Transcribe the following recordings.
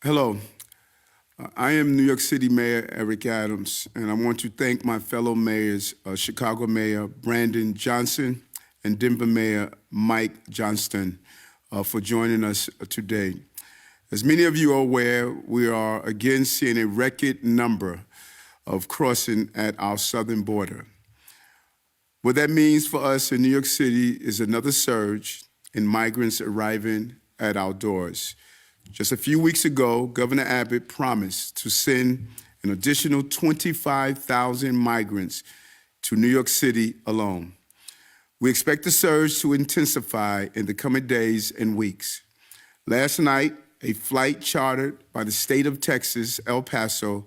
Hello, I am New York City Mayor Eric Adams, and I want to thank my fellow mayors, Chicago Mayor Brandon Johnson and Denver Mayor Mike Johnston, for joining us today. As many of you are aware, we are again seeing a record number of crossing at our southern border. What that means for us in New York City is another surge in migrants arriving at our doors. Just a few weeks ago, Governor Abbott promised to send an additional 25,000 migrants to New York City alone. We expect the surge to intensify in the coming days and weeks. Last night, a flight chartered by the state of Texas, El Paso,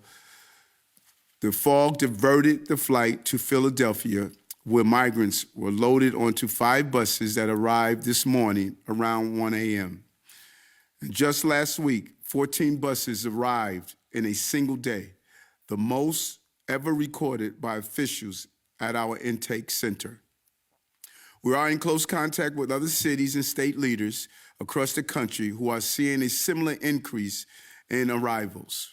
the fog diverted the flight to Philadelphia, where migrants were loaded onto 5 buses that arrived this morning around 1 a.m. And just last week, 14 buses arrived in a single day, the most ever recorded by officials at our intake center. We are in close contact with other cities and state leaders across the country who are seeing a similar increase in arrivals.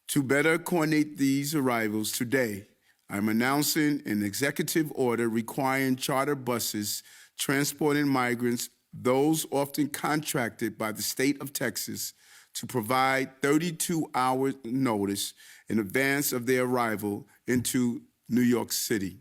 To better coordinate these arrivals today, I'm announcing an executive order requiring charter buses transporting migrants, those often contracted by the state of Texas, to provide 32-hour notice in advance of their arrival into New York City.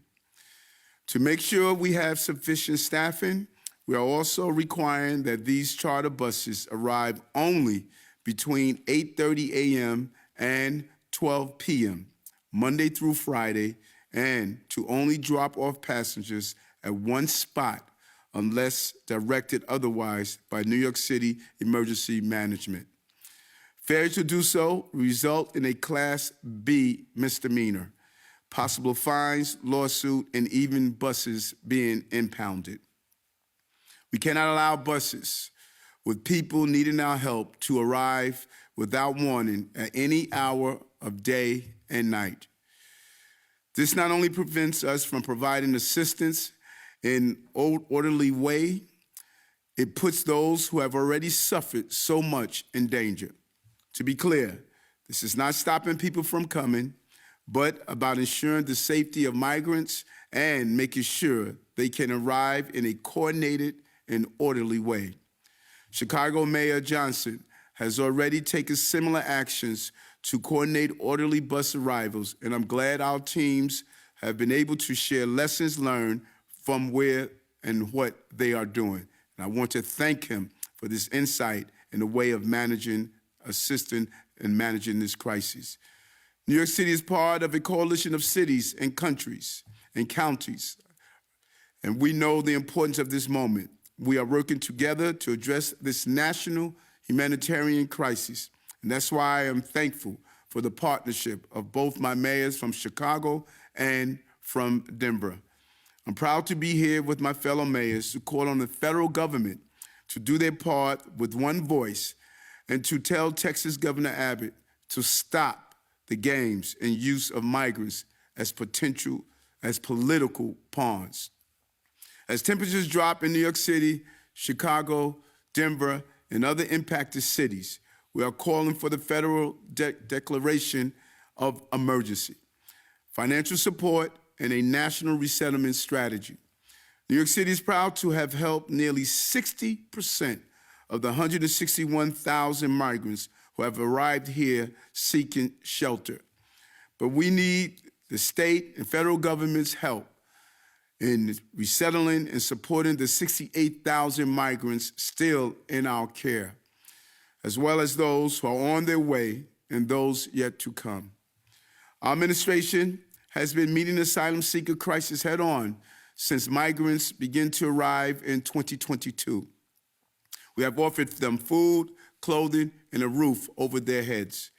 To make sure we have sufficient staffing, we are also requiring that these charter buses arrive only between 8:30 a.m. and 12 p.m., Monday through Friday, and to only drop off passengers at one spot unless directed otherwise by New York City Emergency Management. Failure to do so result in a Class B misdemeanor, possible fines, lawsuit, and even buses being impounded. We cannot allow buses with people needing our help to arrive without warning at any hour of day and night. This not only prevents us from providing assistance in an orderly way, it puts those who have already suffered so much in danger. To be clear, this is not stopping people from coming, but about ensuring the safety of migrants and making sure they can arrive in a coordinated and orderly way. Chicago Mayor Johnson has already taken similar actions to coordinate orderly bus arrivals, and I'm glad our teams have been able to share lessons learned from where and what they are doing. And I want to thank him for this insight in the way of assisting and managing this crisis. New York City is part of a coalition of cities and countries and counties, and we know the importance of this moment. We are working together to address this national humanitarian crisis, and that's why I am thankful for the partnership of both my mayors from Chicago and from Denver. I'm proud to be here with my fellow mayors to call on the federal government to do their part with one voice and to tell Texas Governor Abbott to stop the games and use of migrants as political pawns. As temperatures drop in New York City, Chicago, Denver, and other impacted cities, we are calling for the federal declaration of emergency, financial support, and a national resettlement strategy. New York City is proud to have helped nearly 60% of the 161,000 migrants who have arrived here seeking shelter. But we need the state and federal government's help in resettling and supporting the 68,000 migrants still in our care, as well as those who are on their way and those yet to come. Our administration has been meeting the asylum seeker crisis head on since migrants began to arrive in 2022. We have offered them food, clothing, and a roof over their heads.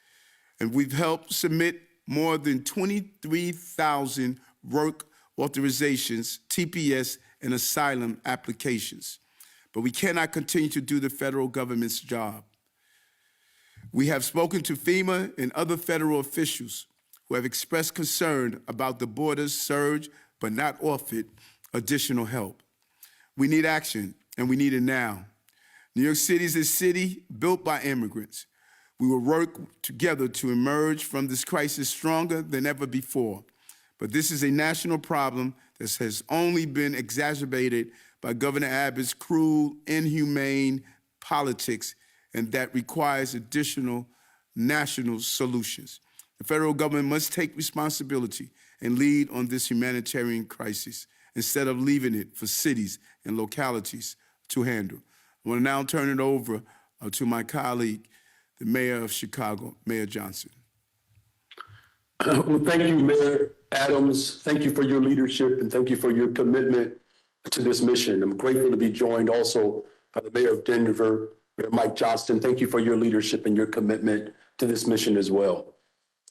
And we've helped submit more than 23,000 work authorizations, TPS, and asylum applications. But we cannot continue to do the federal government's job. We have spoken to FEMA and other federal officials who have expressed concern about the border's surge but not offered additional help. We need action, and we need it now. New York City is a city built by immigrants. We will work together to emerge from this crisis stronger than ever before. But this is a national problem that has only been exacerbated by Governor Abbott's cruel, inhumane politics, and that requires additional national solutions. The federal government must take responsibility and lead on this humanitarian crisis instead of leaving it for cities and localities to handle. I want to now turn it over to my colleague, the Mayor of Chicago, Mayor Johnson. Well, thank you, Mayor Adams. Thank you for your leadership and thank you for your commitment to this mission. I'm grateful to be joined also by the Mayor of Denver, Mayor Mike Johnston. Thank you for your leadership and your commitment to this mission as well.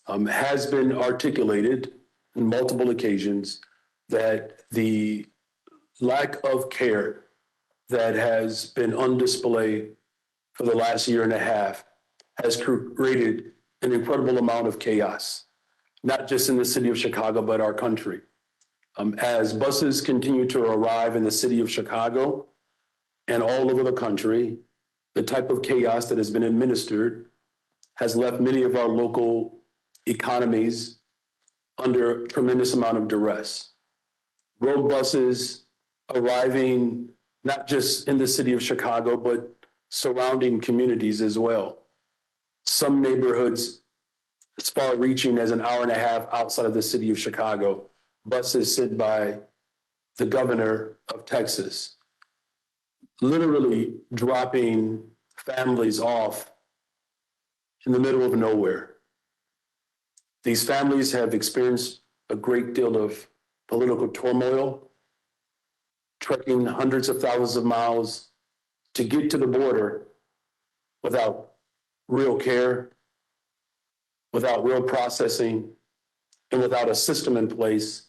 It has been articulated on multiple occasions that the lack of care that has been on display for the last year and a half has created an incredible amount of chaos, not just in the city of Chicago, but our country. As buses continue to arrive in the city of Chicago and all over the country, the type of chaos that has been administered has left many of our local economies under a tremendous amount of duress. Road buses arriving not just in the city of Chicago, but surrounding communities as well. Some neighborhoods as far reaching as an hour and a half outside of the city of Chicago, buses sent by the governor of Texas, literally dropping families off in the middle of nowhere. These families have experienced a great deal of political turmoil, trekking hundreds of thousands of miles to get to the border without real care, without real processing, and without a system in place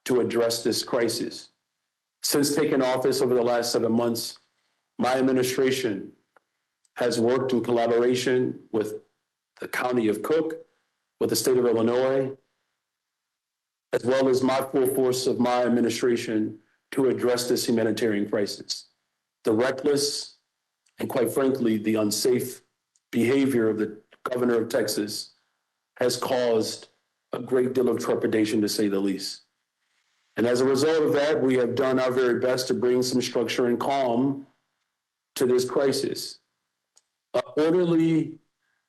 to address this crisis. Since taking office over the last 7 months, my administration has worked in collaboration with the County of Cook, with the state of Illinois, as well as my full force of my administration to address this humanitarian crisis. The reckless and, quite frankly, the unsafe behavior of the governor of Texas has caused a great deal of trepidation, to say the least. And as a result of that, we have done our very best to bring some structure and calm to this crisis. An orderly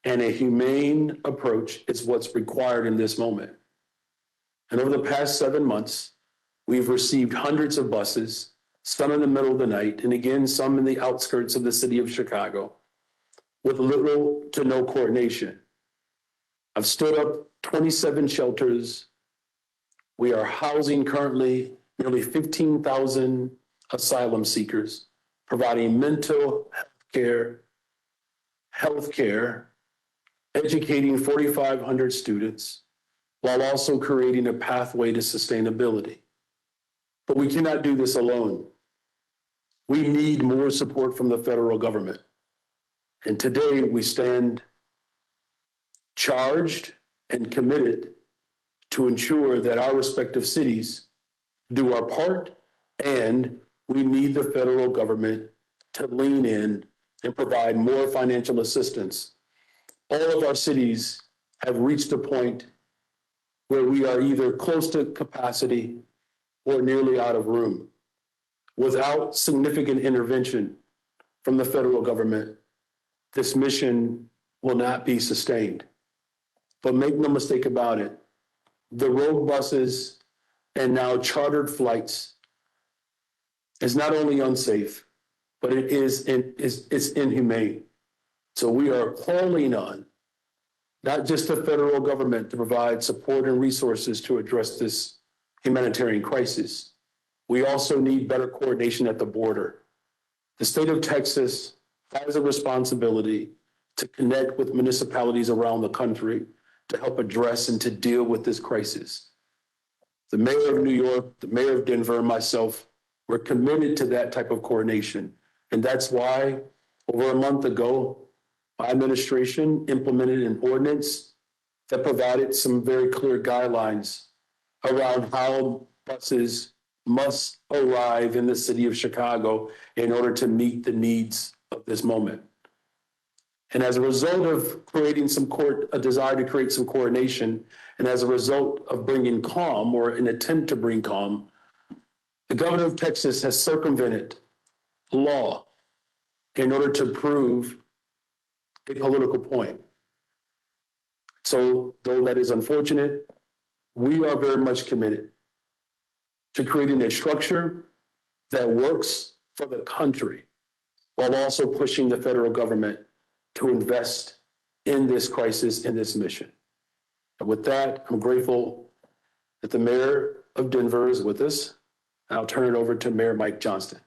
and a humane approach is what's required in this moment. And over the past 7 months, we've received hundreds of buses, some in the middle of the night, and again, some in the outskirts of the city of Chicago, with little to no coordination. I've stood up 27 shelters. We are housing currently nearly 15,000 asylum seekers, providing mental health care, educating 4,500 students, while also creating a pathway to sustainability. But we cannot do this alone. We need more support from the federal government. And today we stand charged and committed to ensure that our respective cities do our part, and we need the federal government to lean in and provide more financial assistance. All of our cities have reached a point where we are either close to capacity or nearly out of room. Without significant intervention from the federal government, this mission will not be sustained. But make no mistake about it, the road buses and now chartered flights is not only unsafe, but it's inhumane. So we are calling on not just the federal government to provide support and resources to address this humanitarian crisis. We also need better coordination at the border. The state of Texas has a responsibility to connect with municipalities around the country to help address and to deal with this crisis. The mayor of New York, the mayor of Denver, and myself, we're committed to that type of coordination. And that's why over a month ago, my administration implemented an ordinance that provided some very clear guidelines around how buses must arrive in the city of Chicago in order to meet the needs of this moment. And as a result of creating a desire to create some coordination, and as a result of bringing calm or an attempt to bring calm, the governor of Texas has circumvented law in order to prove a political point. So though that is unfortunate, we are very much committed to creating a structure that works for the country while also pushing the federal government to invest in this crisis, in this mission. And with that, I'm grateful that the mayor of Denver is with us. I'll turn it over to Mayor Mike Johnston.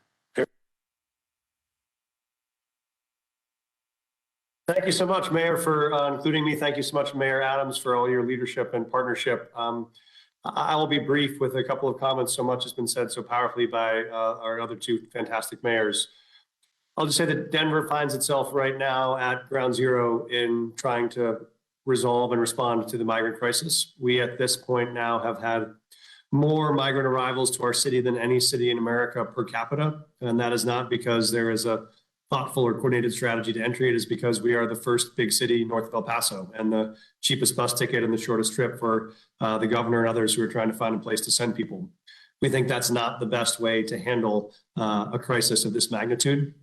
Thank you so much, Mayor, for including me. Thank you so much, Mayor Adams, for all your leadership and partnership. I will be brief with a couple of comments. So much has been said so powerfully by our other two fantastic mayors. I'll just say that Denver finds itself right now at ground zero in trying to resolve and respond to the migrant crisis. We at this point now have had more migrant arrivals to our city than any city in America per capita. And that is not because there is a thoughtful or coordinated strategy to entry. It is because we are the first big city north of El Paso and the cheapest bus ticket and the shortest trip for the governor and others who are trying to find a place to send people. We think that's not the best way to handle a crisis of this magnitude.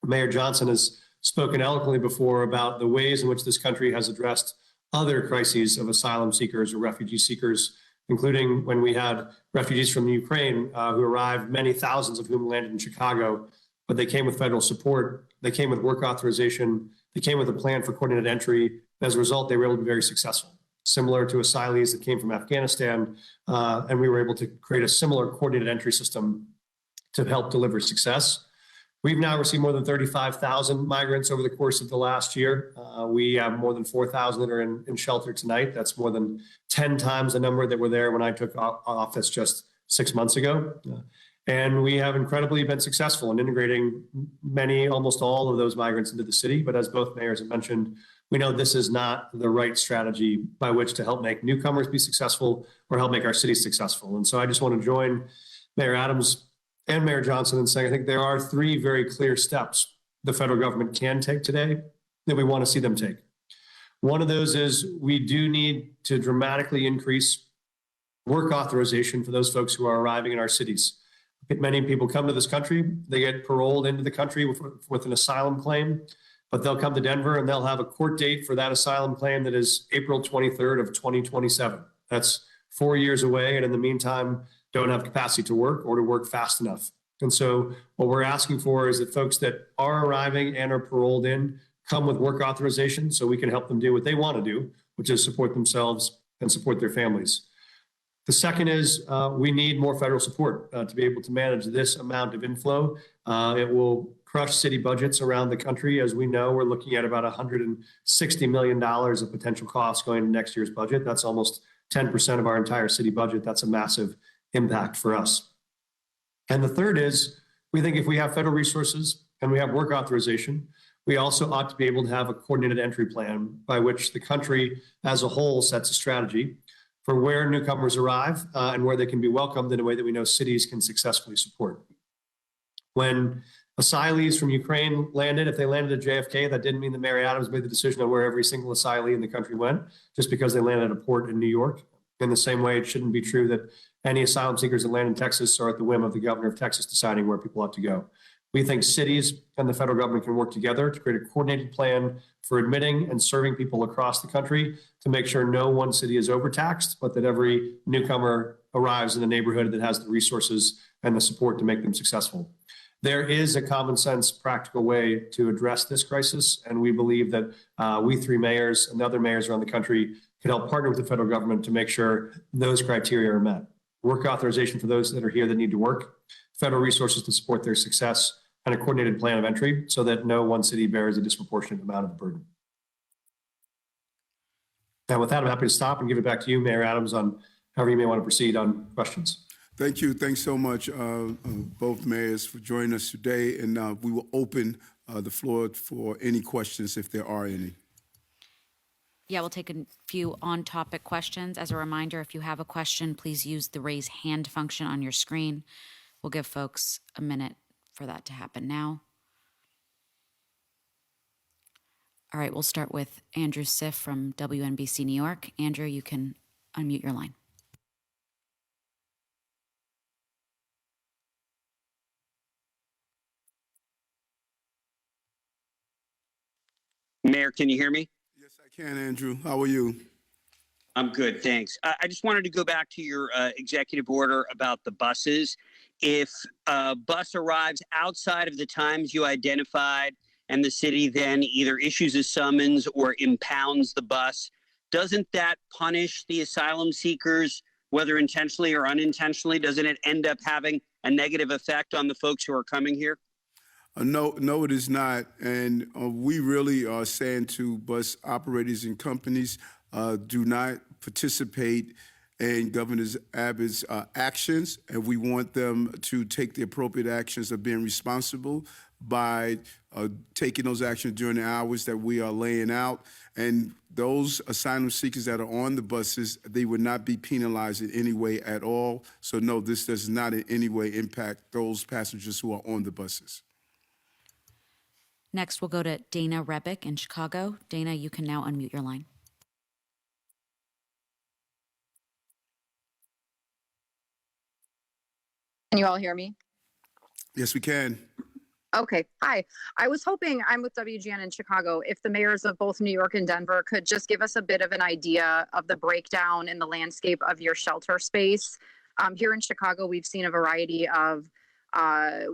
Mayor Johnson has spoken eloquently before about the ways in which this country has addressed other crises of asylum seekers or refugee seekers, including when we had refugees from Ukraine who arrived, many thousands of whom landed in Chicago, but they came with federal support, they came with work authorization, they came with a plan for coordinated entry. As a result, they were able to be very successful, similar to asylees that came from Afghanistan, and we were able to create a similar coordinated entry system to help deliver success. We've now received more than 35,000 migrants over the course of the last year. We have more than 4,000 that are in shelter tonight. That's more than 10 times the number that were there when I took office just 6 months ago. And we have incredibly been successful in integrating almost all of those migrants into the city. But as both mayors have mentioned, we know this is not the right strategy by which to help make newcomers be successful or help make our city successful. And so I just want to join Mayor Adams and Mayor Johnson in saying I think there are three very clear steps the federal government can take today that we want to see them take. One of those is we do need to dramatically increase work authorization for those folks who are arriving in our cities. Many people come to this country, they get paroled into the country with an asylum claim, but they'll come to Denver and they'll have a court date for that asylum claim that is April 23rd of 2027. That's 4 years away, and in the meantime, don't have capacity to work or to work fast enough. And so what we're asking for is that folks that are arriving and are paroled in come with work authorization so we can help them do what they want to do, which is support themselves and support their families. The second is we need more federal support to be able to manage this amount of inflow. It will crush city budgets around the country. As we know, we're looking at about $160 million of potential costs going into next year's budget. That's almost 10% of our entire city budget. That's a massive impact for us. And the third is we think if we have federal resources and we have work authorization, we also ought to be able to have a coordinated entry plan by which the country as a whole sets a strategy for where newcomers arrive and where they can be welcomed in a way that we know cities can successfully support. When asylees from Ukraine landed, if they landed at JFK, that didn't mean that Mayor Adams made the decision on where every single asylee in the country went, just because they landed at a port in New York. In the same way, it shouldn't be true that any asylum seekers that land in Texas are at the whim of the governor of Texas deciding where people ought to go. We think cities and the federal government can work together to create a coordinated plan for admitting and serving people across the country to make sure no one city is overtaxed, but that every newcomer arrives in a neighborhood that has the resources and the support to make them successful. There is a common sense, practical way to address this crisis, and we believe that we three mayors and the other mayors around the country can help partner with the federal government to make sure those criteria are met. Work authorization for those that are here that need to work, federal resources to support their success, and a coordinated plan of entry so that no one city bears a disproportionate amount of the burden. Now, with that, I'm happy to stop and give it back to you, Mayor Adams, on however you may want to proceed on questions. Thank you. Thanks so much, both mayors, for joining us today. And we will open the floor for any questions if there are any. Yeah, we'll take a few on-topic questions. As a reminder, if you have a question, please use the raise hand function on your screen. We'll give folks a minute for that to happen now. All right, we'll start with Andrew Siff from WNBC New York. Andrew, you can unmute your line. Mayor, can you hear me? Yes, I can, Andrew. How are you? I'm good, thanks. I just wanted to go back to your executive order about the buses. If a bus arrives outside of the times you identified and the city then either issues a summons or impounds the bus, doesn't that punish the asylum seekers, whether intentionally or unintentionally? Doesn't it end up having a negative effect on the folks who are coming here? No, it is not. And we really are saying to bus operators and companies, do not participate in Governor Abbott's actions, and we want them to take the appropriate actions of being responsible by taking those actions during the hours that we are laying out. And those asylum seekers that are on the buses, they would not be penalized in any way at all. So no, this does not in any way impact those passengers who are on the buses. Next, we'll go to Dana Rebick in Chicago. Dana, you can now unmute your line. Can you all hear me? Yes, we can. Okay. Hi. I was hoping, I'm with WGN in Chicago, if the mayors of both New York and Denver could just give us a bit of an idea of the breakdown in the landscape of your shelter space. Here in Chicago, we've seen a variety of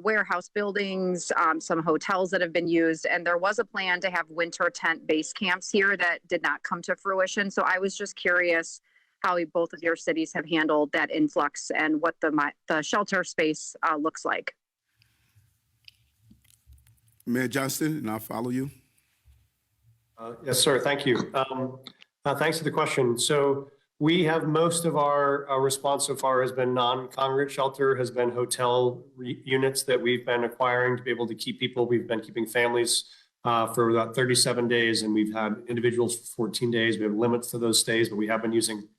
warehouse buildings, some hotels that have been used, and there was a plan to have winter tent base camps here that did not come to fruition. So I was just curious how both of your cities have handled that influx and what the shelter space looks like. Mayor Johnston, and I'll follow you. Yes, sir. Thank you. Thanks for the question. So we have most of our response so far has been non-congregate shelter, has been hotel units that we've been acquiring to be able to keep people. We've been keeping families for about 37 days, and we've had individuals for 14 days. We have limits to those stays, but we have been using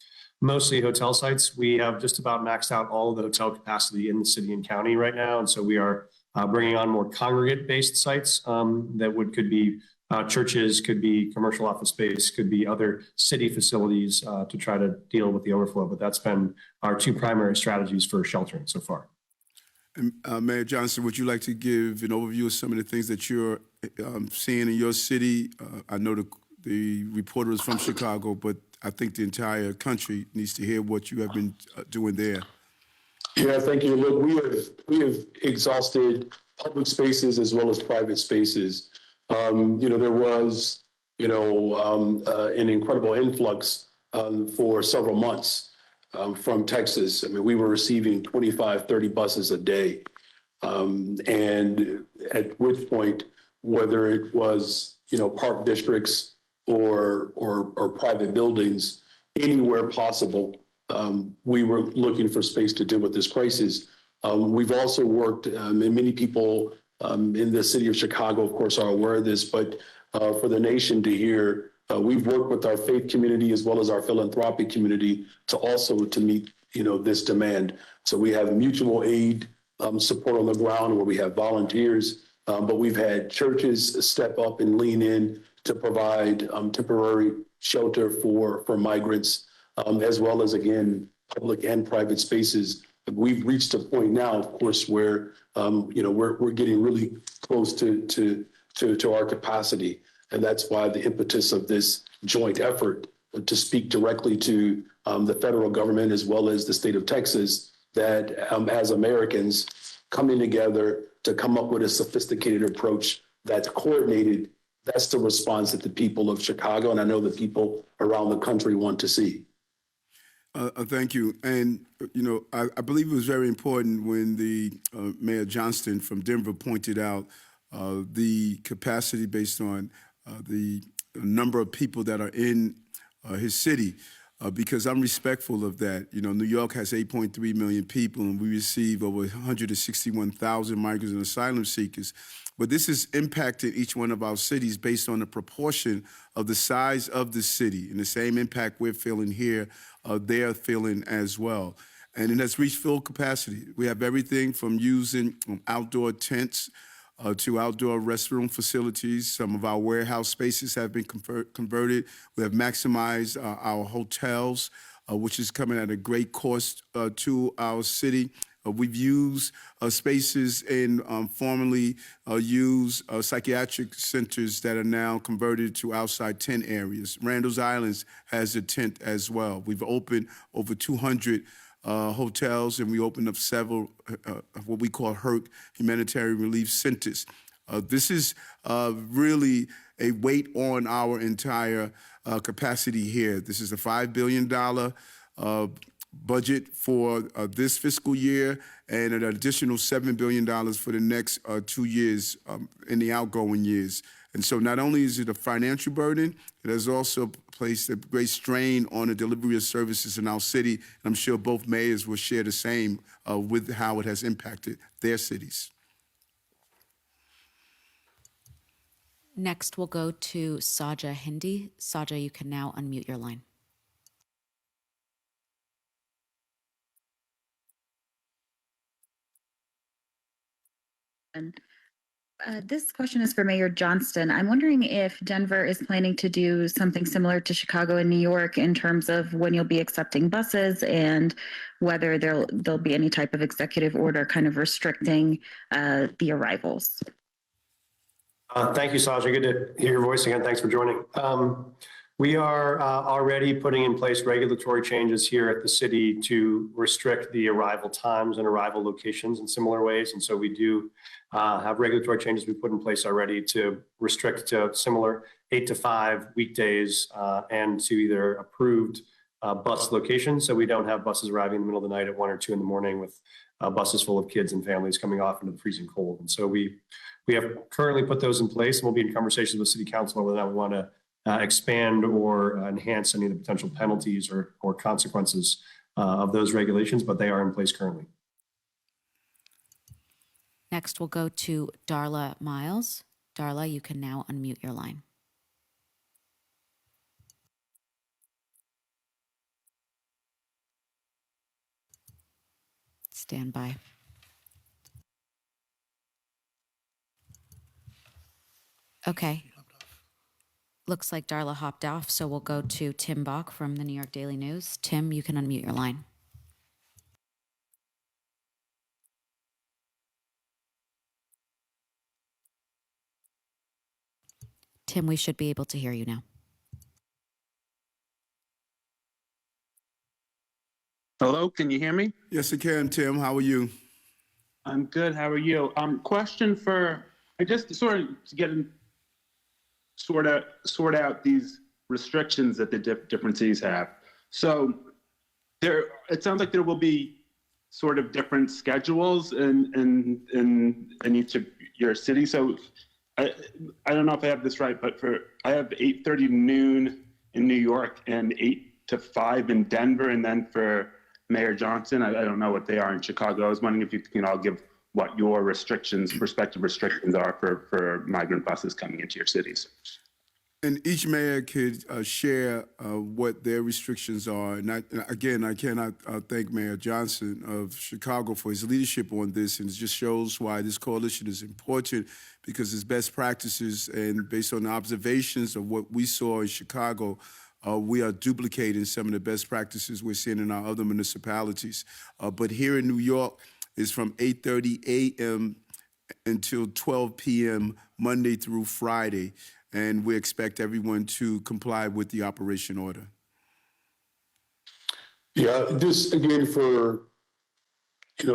mostly hotel sites. We have just about maxed out all of the hotel capacity in the city and county right now. And so we are bringing on more congregate-based sites that could be churches, could be commercial office space, could be other city facilities to try to deal with the overflow. But that's been our two primary strategies for sheltering so far. And, Mayor Johnson, would you like to give an overview of some of the things that you're seeing in your city? I know the reporter is from Chicago, but I think the entire country needs to hear what you have been doing there. Yeah, thank you. Look, we have exhausted public spaces as well as private spaces. There was, an incredible influx for several months from Texas. I mean, we were receiving 25, 30 buses a day. And at which point, whether it was, park districts or private buildings, anywhere possible, we were looking for space to deal with this crisis. We've also worked, and many people in the city of Chicago, of course, are aware of this, but for the nation to hear, we've worked with our faith community as well as our philanthropic community to meet, this demand. So we have mutual aid support on the ground where we have volunteers, but we've had churches step up and lean in to provide temporary shelter for migrants, as well as, again, public and private spaces. We've reached a point now, of course, where we're getting really close to our capacity, and that's why the impetus of this joint effort to speak directly to the federal government as well as the state of Texas, that as Americans coming together to come up with a sophisticated approach that's coordinated. That's the response that the people of Chicago, and I know the people around the country, want to see. Thank you. And, I believe it was very important when the Mayor Johnston from Denver pointed out the capacity based on the number of people that are in his city, because I'm respectful of that. New York has 8.3 million people, and we receive over 161,000 migrants and asylum seekers. But this is impacting each one of our cities based on the proportion of the size of the city. And the same impact we're feeling here, they're feeling as well. And it has reached full capacity. We have everything from using outdoor tents to outdoor restroom facilities. Some of our warehouse spaces have been converted. We have maximized our hotels, which is coming at a great cost to our city. We've used spaces in formerly used psychiatric centers that are now converted to outside tent areas. Randall's Islands has a tent as well. We've opened over 200 hotels, and we opened up several what we call HERC, humanitarian relief centers. This is really a weight on our entire capacity here. This is a $5 billion budget for this fiscal year and an additional $7 billion for the next 2 years in the outgoing years. And so not only is it a financial burden, it has also placed a great strain on the delivery of services in our city. And I'm sure both mayors will share the same with how it has impacted their cities. Next, we'll go to Saja Hindi. Saja, you can now unmute your line. This question is for Mayor Johnston. I'm wondering if Denver is planning to do something similar to Chicago and New York in terms of when you'll be accepting buses and whether there'll be any type of executive order kind of restricting the arrivals. Thank you, Saja. Good to hear your voice again. Thanks for joining. We are already putting in place regulatory changes here at the city to restrict the arrival times and arrival locations in similar ways. And so we do have regulatory changes we put in place already to restrict to similar 8 to 5 weekdays and to either approved bus locations. So we don't have buses arriving in the middle of the night at 1 or 2 in the morning with buses full of kids and families coming off into the freezing cold. And so we have currently put those in place, and we'll be in conversations with City Council on whether or not we want to expand or enhance any of the potential penalties or consequences of those regulations, but they are in place currently. Next, we'll go to Darla Miles. Darla, you can now unmute your line. Stand by. Okay. Looks like Darla hopped off, so we'll go to Tim Bach from the New York Daily News. Tim, you can unmute your line. Tim, we should be able to hear you now. Hello, can you hear me? Yes, I can, Tim. How are you? I'm good. How are you? Question for, I just sort of to get in, sort out these restrictions that the different cities have. So it sounds like there will be sort of different schedules in each of your cities. So I don't know if I have this right, but I have 8:30 to noon in New York and 8 to 5 in Denver, and then for Mayor Johnson, I don't know what they are in Chicago. I was wondering if you can all give what your prospective restrictions are for migrant buses coming into your cities. And each mayor could share what their restrictions are. And I cannot thank Mayor Johnson of Chicago for his leadership on this. And it just shows why this coalition is important, because it's best practices and based on the observations of what we saw in Chicago, we are duplicating some of the best practices we're seeing in our other municipalities. But here in New York, it's from 8:30 a.m. until 12 p.m. Monday through Friday. And we expect everyone to comply with the operation order. Yeah, just again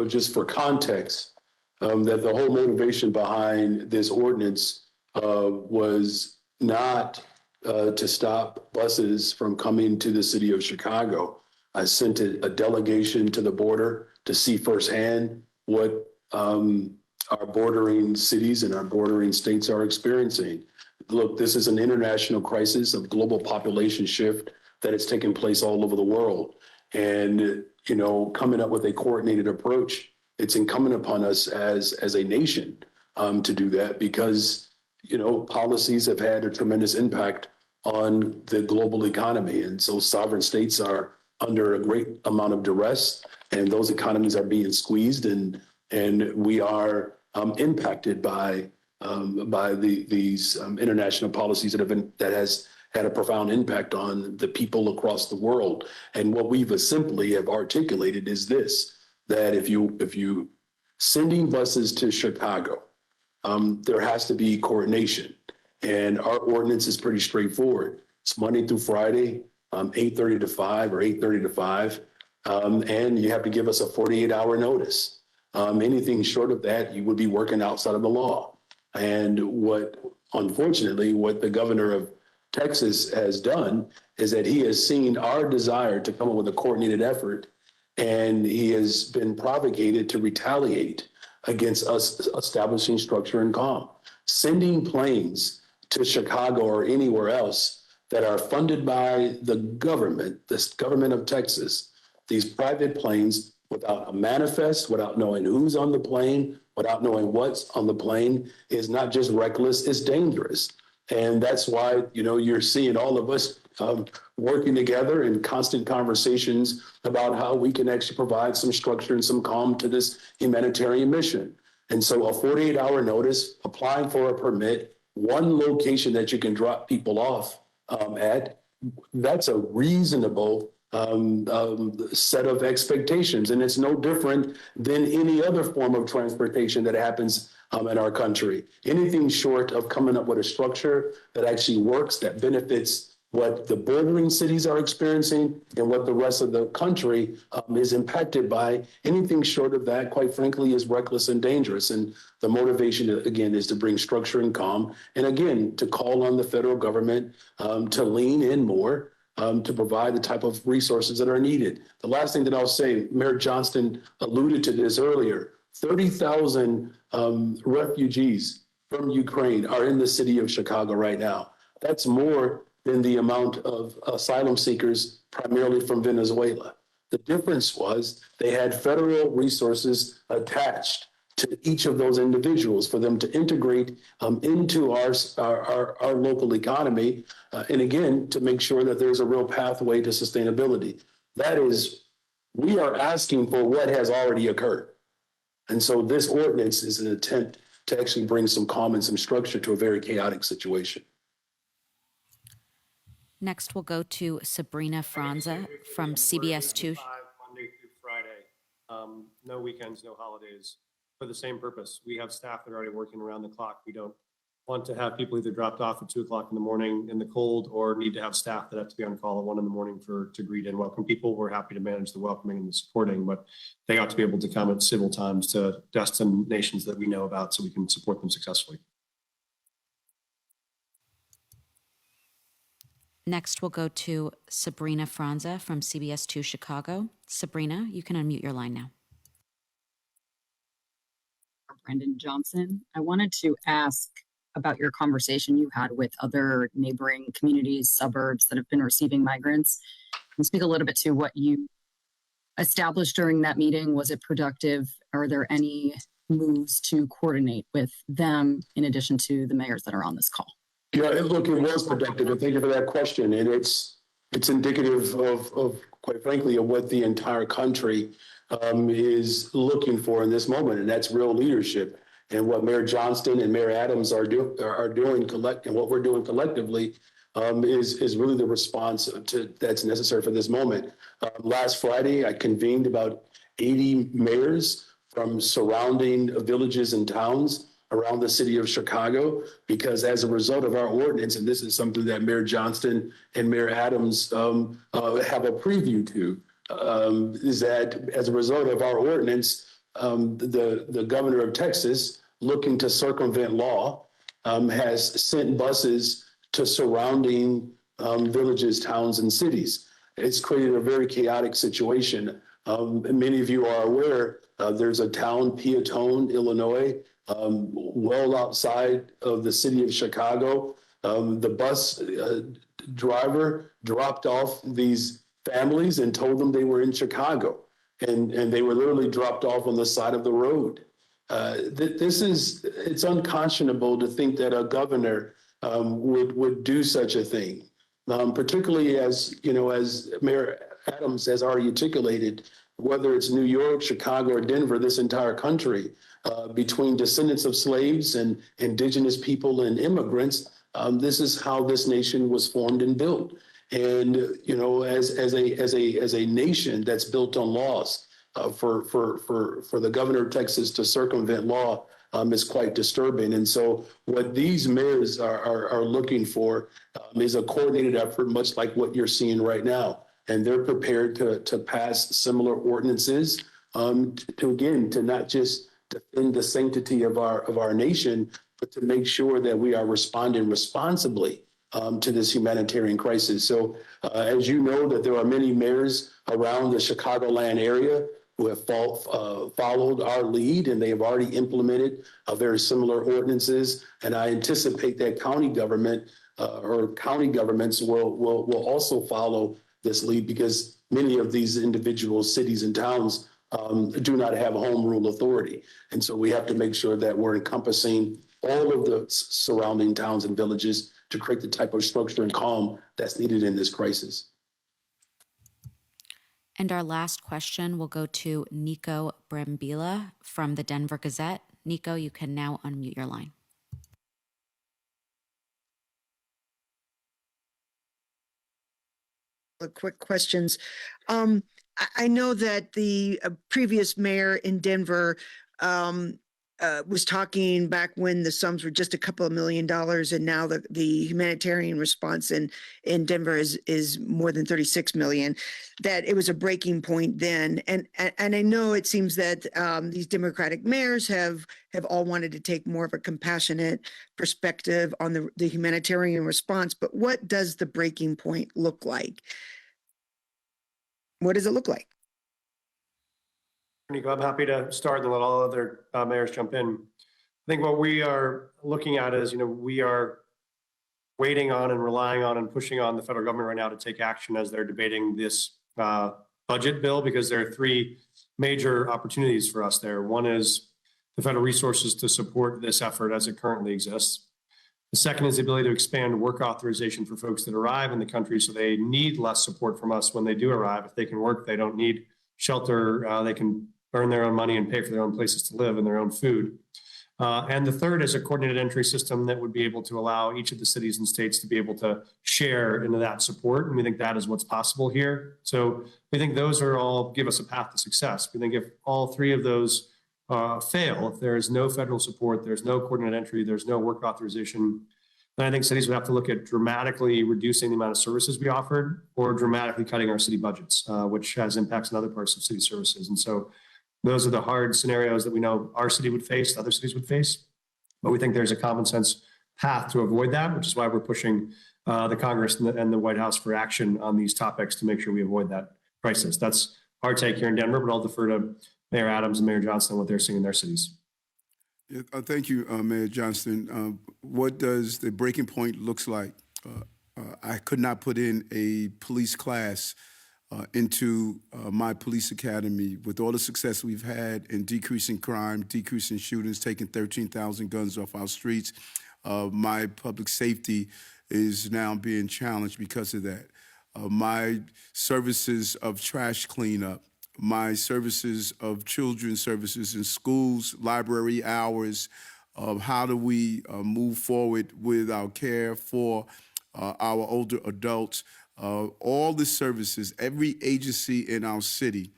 just for context, that the whole motivation behind this ordinance was not to stop buses from coming to the city of Chicago. I sent a delegation to the border to see firsthand what our bordering cities and our bordering states are experiencing. Look, this is an international crisis of global population shift that has taken place all over the world. And, coming up with a coordinated approach, it's incumbent upon us as a nation to do that, because, policies have had a tremendous impact on the global economy. And so sovereign states are under a great amount of duress, and those economies are being squeezed, and we are impacted by by these international policies that has had a profound impact on the people across the world. And what we've simply have articulated is this, that if you sending buses to Chicago, there has to be coordination. And our ordinance is pretty straightforward. It's Monday through Friday, 8:30 to 5 or 8:30 to 5. And you have to give us a 48-hour notice. Anything short of that, you would be working outside of the law. And unfortunately, what the governor of Texas has done is that he has seen our desire to come up with a coordinated effort, and he has been provocated to retaliate against us establishing structure and calm. Sending planes to Chicago or anywhere else that are funded by the government, this government of Texas, these private planes without a manifest, without knowing who's on the plane, without knowing what's on the plane, is not just reckless, it's dangerous. And that's why, you're seeing all of us working together in constant conversations about how we can actually provide some structure and some calm to this humanitarian mission. And so a 48-hour notice, applying for a permit, one location that you can drop people off at, that's a reasonable set of expectations. And it's no different than any other form of transportation that happens in our country. Anything short of coming up with a structure that actually works, that benefits what the bordering cities are experiencing and what the rest of the country is impacted by, anything short of that, quite frankly, is reckless and dangerous. And the motivation, again, is to bring structure and calm. And again, to call on the federal government to lean in more, to provide the type of resources that are needed. The last thing that I'll say, Mayor Johnston alluded to this earlier, 30,000 refugees from Ukraine are in the city of Chicago right now. That's more than the amount of asylum seekers primarily from Venezuela. The difference was they had federal resources attached to each of those individuals for them to integrate into our local economy, and again, to make sure that there's a real pathway to sustainability. That is, we are asking for what has already occurred. And so this ordinance is an attempt to actually bring some calm and some structure to a very chaotic situation. Next, we'll go to Sabrina Franza from CBS 2. Monday through Friday. No weekends, no holidays, for the same purpose. We have staff that are already working around the clock. We don't want to have people either dropped off at 2 o'clock in the morning in the cold, or need to have staff that have to be on call at 1 in the morning to greet and welcome people. We're happy to manage the welcoming and the supporting, but they ought to be able to come at civil times to destinations that we know about so we can support them successfully. Next, we'll go to Sabrina Franza from CBS 2 Chicago. Sabrina, you can unmute your line now. Brendan Johnson. I wanted to ask about your conversation you had with other neighboring communities, suburbs that have been receiving migrants, and speak a little bit to what you established during that meeting. Was it productive? Are there any moves to coordinate with them in addition to the mayors that are on this call? Yeah, look, it was productive, and thank you for that question. And it's indicative of quite frankly, of what the entire country is looking for in this moment, and that's real leadership. And what Mayor Johnston and Mayor Adams are doing and what we're doing collectively is really the response that's necessary for this moment. Last Friday, I convened about 80 mayors from surrounding villages and towns around the city of Chicago, because as a result of our ordinance, and this is something that Mayor Johnston and Mayor Adams have a preview to, is that as a result of our ordinance, the governor of Texas, looking to circumvent law, has sent buses to surrounding villages, towns, and cities. It's created a very chaotic situation. Many of you are aware, there's a town, Peatone, Illinois, well outside of the city of Chicago. The bus driver dropped off these families and told them they were in Chicago, and they were literally dropped off on the side of the road. It's unconscionable to think that a governor would do such a thing, particularly as Mayor Adams has already articulated, whether it's New York, Chicago, or Denver, this entire country, between descendants of slaves and indigenous people and immigrants, this is how this nation was formed and built. And you know, as a nation that's built on laws, for the governor of Texas to circumvent law is quite disturbing. And so, what these mayors are looking for is a coordinated effort, much like what you're seeing right now. And they're prepared to pass similar ordinances to not just defend the sanctity of our nation, but to make sure that we are responding responsibly to this humanitarian crisis. So, as you know, that there are many mayors around the Chicagoland area who have followed our lead, and they have already implemented very similar ordinances. And I anticipate that county government or county governments will also follow this lead, because many of these individual cities and towns do not have home rule authority. And so we have to make sure that we're encompassing all of the surrounding towns and villages to create the type of structure and calm that's needed in this crisis. And our last question will go to Nico Brambila from the Denver Gazette. Nico, you can now unmute your line. Quick questions. I know that the previous mayor in Denver was talking back when the sums were just a couple of $1 million, and now the humanitarian response in Denver is more than 36 million. That it was a breaking point then, and I know it seems that these Democratic mayors have all wanted to take more of a compassionate perspective on the humanitarian response. But what does the breaking point look like? What does it look like? Nico, I'm happy to start and let all other mayors jump in. I think what we are looking at is, we are waiting on and relying on and pushing on the federal government right now to take action as they're debating this budget bill, because there are three major opportunities for us there. One is the federal resources to support this effort as it currently exists. The second is the ability to expand work authorization for folks that arrive in the country, so they need less support from us when they do arrive. If they can work, they don't need shelter, they can earn their own money and pay for their own places to live and their own food. And the third is a coordinated entry system that would be able to allow each of the cities and states to be able to share into that support. And we think that is what's possible here. So we think those are all give us a path to success. We think if all three of those fail, if there is no federal support, there's no coordinated entry, there's no work authorization, then I think cities would have to look at dramatically reducing the amount of services we offered, or dramatically cutting our city budgets, which has impacts on other parts of city services. And so those are the hard scenarios that we know our city would face, other cities would face. But we think there's a common sense path to avoid that, which is why we're pushing the Congress and the White House for action on these topics to make sure we avoid that crisis. That's our take here in Denver, but I'll defer to Mayor Adams and Mayor Johnston on what they're seeing in their cities. Yeah, thank you, Mayor Johnston. What does the breaking point looks like? I could not put in a police class into my police academy with all the success we've had in decreasing crime, decreasing shootings, taking 13,000 guns off our streets. My public safety is now being challenged because of that. My services of trash cleanup, my services of children's services in schools, library hours, how do we move forward with our care for our older adults. All the services, every agency in our city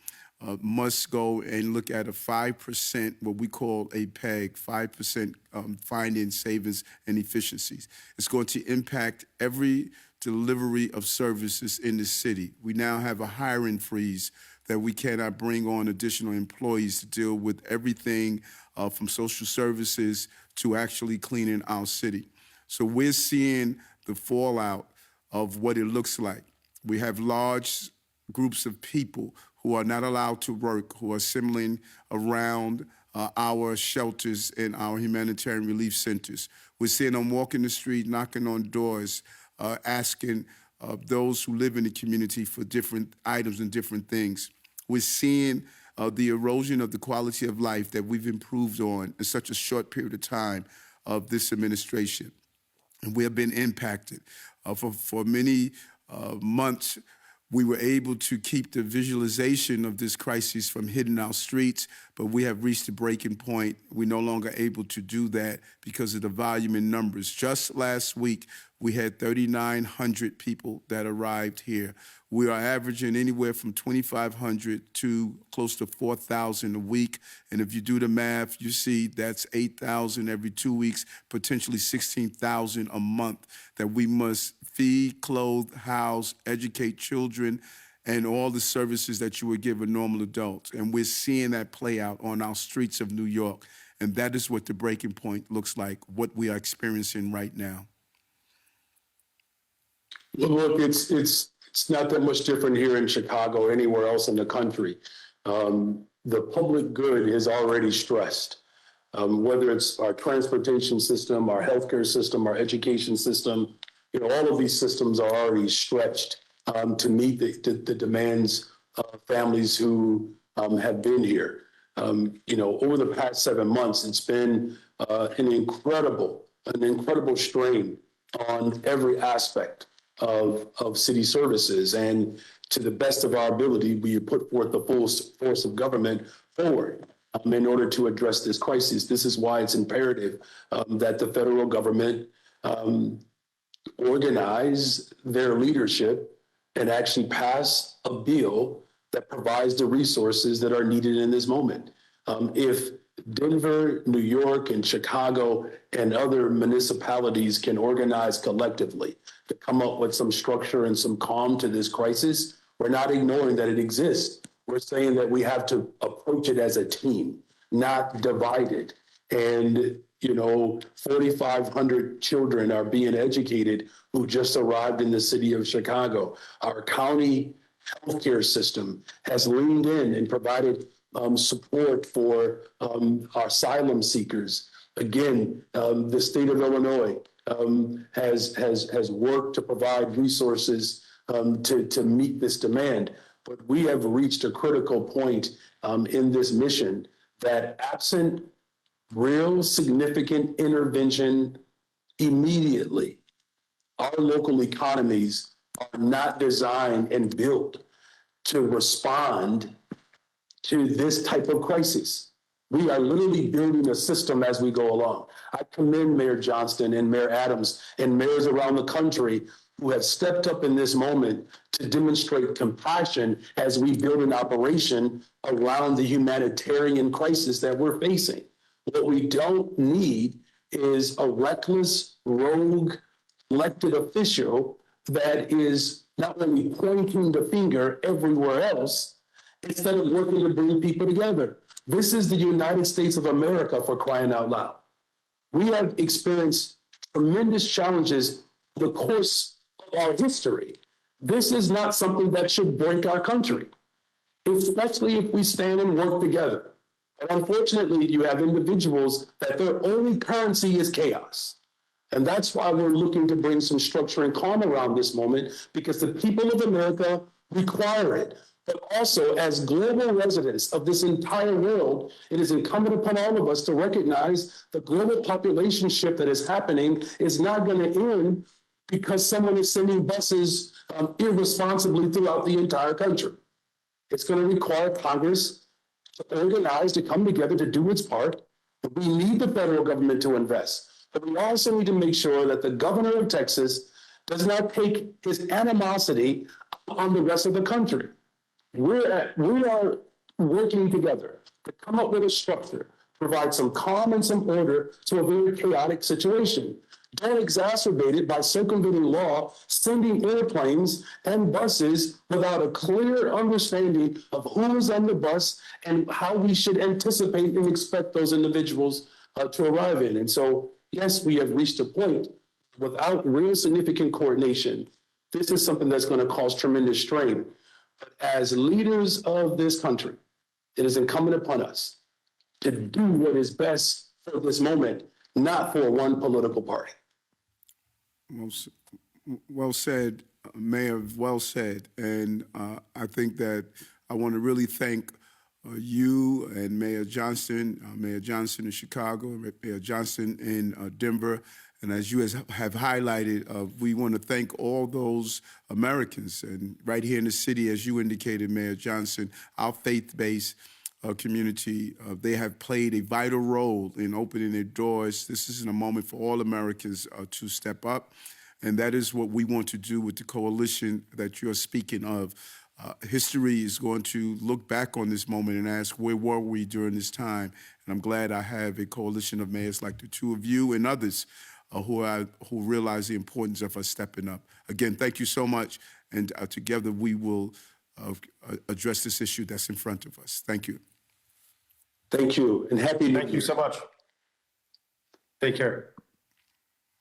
must go and look at a 5%, what we call a PEG, 5% finding savings and efficiencies. It's going to impact every delivery of services in the city. We now have a hiring freeze that we cannot bring on additional employees to deal with everything from social services to actually cleaning our city. So we're seeing the fallout of what it looks like. We have large groups of people who are not allowed to work, who are assembling around our shelters and our humanitarian relief centers. We're seeing them walking the street, knocking on doors, asking those who live in the community for different items and different things. We're seeing the erosion of the quality of life that we've improved on in such a short period of time of this administration. And we have been impacted. For many months, We were able to keep the visualization of this crisis from hitting our streets, but we have reached a breaking point. We're no longer able to do that because of the volume in numbers. Just last week, we had 3,900 people that arrived here. We are averaging anywhere from 2,500 to close to 4,000 a week. And if you do the math, you see that's 8,000 every 2 weeks, potentially 16,000 a month that we must feed, clothe, house, educate children, and all the services that you would give a normal adult. And we're seeing that play out on our streets of New York. And that is what the breaking point looks like, what we are experiencing right now. Well, look, it's not that much different here in Chicago or anywhere else in the country. The public good is already stressed, whether it's our transportation system, our healthcare system, our education system. All of these systems are already stretched to meet the demands of families who have been here. Over the past 7 months, it's been an incredible strain on every aspect of city services. And to the best of our ability, we put forth the full force of government forward in order to address this crisis. This is why it's imperative that the federal government organize their leadership and actually pass a bill that provides the resources that are needed in this moment. If Denver, New York, and Chicago and other municipalities can organize collectively to come up with some structure and some calm to this crisis, we're not ignoring that it exists. We're saying that we have to approach it as a team, not divided. And 4,500 children are being educated who just arrived in the city of Chicago. Our county healthcare system has leaned in and provided support for our asylum seekers. Again, the state of Illinois has worked to provide resources to meet this demand. But we have reached a critical point in this mission that absent real significant intervention immediately, our local economies are not designed and built to respond to this type of crisis. We are literally building a system as we go along. I commend Mayor Johnston and Mayor Adams and mayors around the country who have stepped up in this moment to demonstrate compassion as we build an operation around the humanitarian crisis that we're facing. What we don't need is a reckless, rogue elected official that is not only pointing the finger everywhere else, instead of working to bring people together. This is the United States of America, for crying out loud. We have experienced tremendous challenges in the course of our history. This is not something that should break our country, especially if we stand and work together. And unfortunately, you have individuals that their only currency is chaos. And that's why we're looking to bring some structure and calm around this moment, because the people of America require it. But also, as global residents of this entire world, it is incumbent upon all of us to recognize the global population shift that is happening is not going to end because someone is sending buses irresponsibly throughout the entire country. It's going to require Congress to organize, to come together, to do its part. We need the federal government to invest. But we also need to make sure that the governor of Texas does not take his animosity on the rest of the country. We are working together to come up with a structure, provide some calm and some order to a very chaotic situation. Don't exacerbate it by circumventing law, sending airplanes and buses without a clear understanding of who is on the bus and how we should anticipate and expect those individuals to arrive in. And so, yes, we have reached a point without real significant coordination. This is something that's going to cause tremendous strain. But as leaders of this country, it is incumbent upon us to do what is best for this moment, not for one political party. Well said, Mayor, well said. And I think that I want to really thank you and Mayor Johnston in Chicago, Mayor Johnston in Denver, And as you have highlighted, we want to thank all those Americans. And right here in the city, as you indicated, Mayor Johnson, our faith-based community, they have played a vital role in opening their doors. This is a moment for all Americans to step up. And that is what we want to do with the coalition that you're speaking of. History is going to look back on this moment and ask, where were we during this time? And I'm glad I have a coalition of mayors like the two of you and others who realize the importance of us stepping up. Again, thank you so much. And together we will address this issue that's in front of us. Thank you. Thank you, and happy New Year. Thank you so much. Take care.